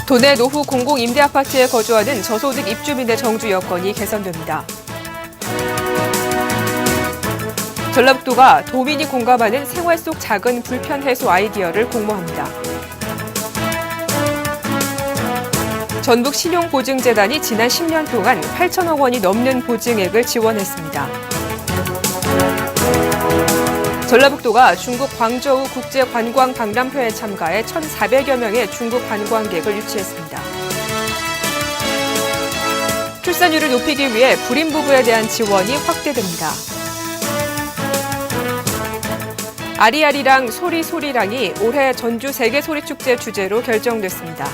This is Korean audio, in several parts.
도내 노후 공공임대아파트에 거주하는 저소득 입주민의 정주 여건이 개선됩니다. 전라북도가 도민이 공감하는 생활 속 작은 불편 해소 아이디어를 공모합니다. 전북신용보증재단이 지난 10년 동안 8천억 원이 넘는 보증액을 지원했습니다. 전라북도가 중국 광저우 국제관광박람회에 참가해 1,400여 명의 중국 관광객을 유치했습니다. 출산율을 높이기 위해 불임 부부에 대한 지원이 확대됩니다. 아리아리랑 소리소리랑이 올해 전주 세계소리축제 주제로 결정됐습니다.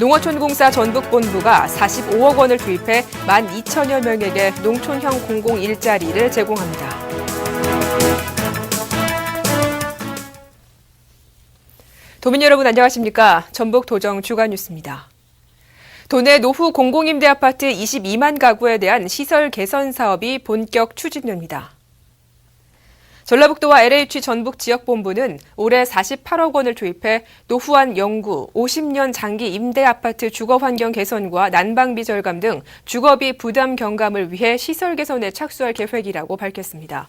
농어촌공사 전북본부가 45억 원을 투입해 12,000여 명에게 농촌형 공공 일자리를 제공합니다. 도민 여러분 안녕하십니까? 전북도정 주간뉴스입니다. 도내 노후 공공임대아파트 22만 가구에 대한 시설 개선 사업이 본격 추진됩니다. 전라북도와 LH 전북지역본부는 올해 48억 원을 투입해 노후한 영구, 50년 장기 임대아파트 주거환경 개선과 난방비 절감 등 주거비 부담 경감을 위해 시설 개선에 착수할 계획이라고 밝혔습니다.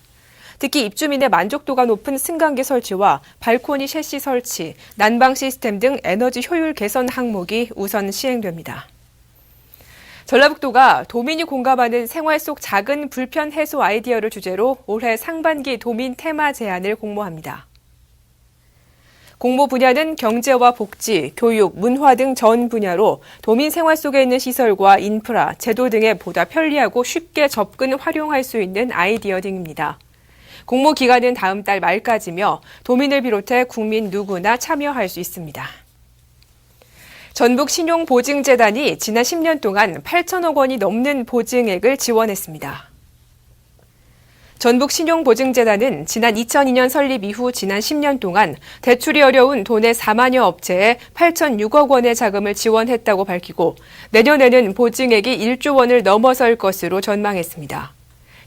특히 입주민의 만족도가 높은 승강기 설치와 발코니 셰시 설치, 난방 시스템 등 에너지 효율 개선 항목이 우선 시행됩니다. 전라북도가 도민이 공감하는 생활 속 작은 불편 해소 아이디어를 주제로 올해 상반기 도민 테마 제안을 공모합니다. 공모 분야는 경제와 복지, 교육, 문화 등 전 분야로 도민 생활 속에 있는 시설과 인프라, 제도 등에 보다 편리하고 쉽게 접근 활용할 수 있는 아이디어 등입니다. 공모 기간은 다음 달 말까지며 도민을 비롯해 국민 누구나 참여할 수 있습니다. 전북신용보증재단이 지난 10년 동안 8천억 원이 넘는 보증액을 지원했습니다. 전북신용보증재단은 지난 2002년 설립 이후 지난 10년 동안 대출이 어려운 도내 4만여 업체에 8,006억 원의 자금을 지원했다고 밝히고 내년에는 보증액이 1조 원을 넘어설 것으로 전망했습니다.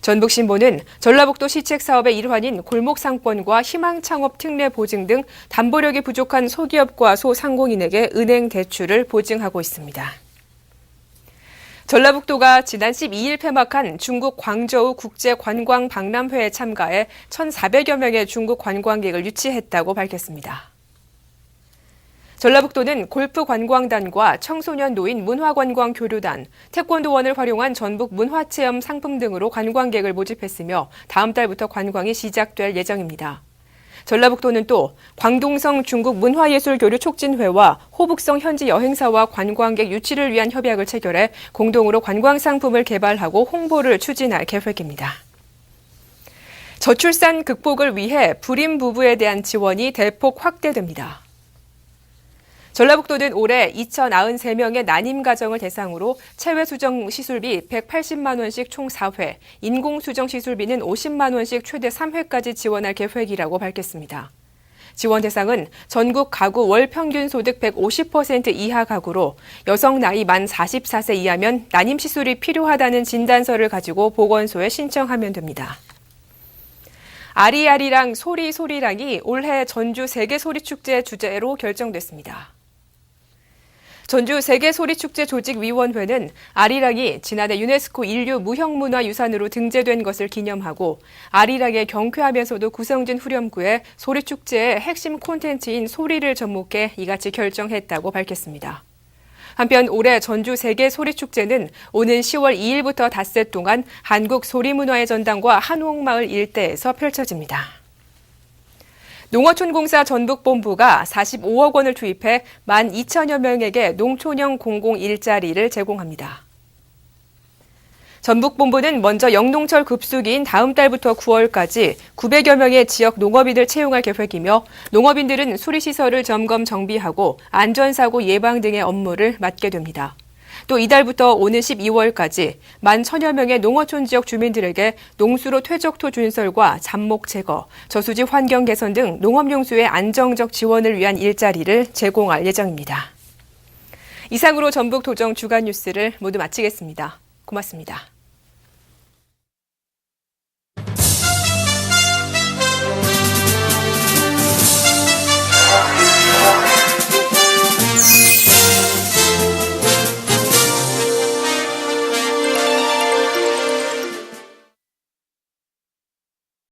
전북신보는 전라북도 시책 사업의 일환인 골목상권과 희망창업 특례 보증 등 담보력이 부족한 소기업과 소상공인에게 은행 대출을 보증하고 있습니다. 전라북도가 지난 12일 폐막한 중국 광저우 국제관광박람회에 참가해 1,400여 명의 중국 관광객을 유치했다고 밝혔습니다. 전라북도는 골프관광단과 청소년 노인 문화관광교류단, 태권도원을 활용한 전북 문화체험 상품 등으로 관광객을 모집했으며 다음 달부터 관광이 시작될 예정입니다. 전라북도는 또 광동성 중국 문화예술교류 촉진회와 호북성 현지 여행사와 관광객 유치를 위한 협약을 체결해 공동으로 관광상품을 개발하고 홍보를 추진할 계획입니다. 저출산 극복을 위해 불임 부부에 대한 지원이 대폭 확대됩니다. 전라북도는 올해 2,093명의 난임 가정을 대상으로 체외 수정 시술비 180만 원씩 총 4회, 인공 수정 시술비는 50만 원씩 최대 3회까지 지원할 계획이라고 밝혔습니다. 지원 대상은 전국 가구 월 평균 소득 150% 이하 가구로 여성 나이 만 44세 이하면 난임 시술이 필요하다는 진단서를 가지고 보건소에 신청하면 됩니다. 아리아리랑 소리소리랑이 올해 전주 세계소리축제 주제로 결정됐습니다. 전주 세계소리축제 조직위원회는 아리랑이 지난해 유네스코 인류 무형문화유산으로 등재된 것을 기념하고 아리랑에 경쾌하면서도 구성진 후렴구에 소리축제의 핵심 콘텐츠인 소리를 접목해 이같이 결정했다고 밝혔습니다. 한편 올해 전주 세계소리축제는 오는 10월 2일부터 닷새 동안 한국소리문화의 전당과 한옥마을 일대에서 펼쳐집니다. 농어촌공사 전북본부가 45억 원을 투입해 12,000여 명에게 농촌형 공공 일자리를 제공합니다. 전북본부는 먼저 영농철 급수기인 다음 달부터 9월까지 900여 명의 지역 농업인을 채용할 계획이며 농업인들은 수리시설을 점검 정비하고 안전사고 예방 등의 업무를 맡게 됩니다. 또 이달부터 오는 12월까지 11,000여 명의 농어촌 지역 주민들에게 농수로 퇴적토 준설과 잡목 제거, 저수지 환경 개선 등 농업용수의 안정적 지원을 위한 일자리를 제공할 예정입니다. 이상으로 전북도정 주간 뉴스를 모두 마치겠습니다. 고맙습니다.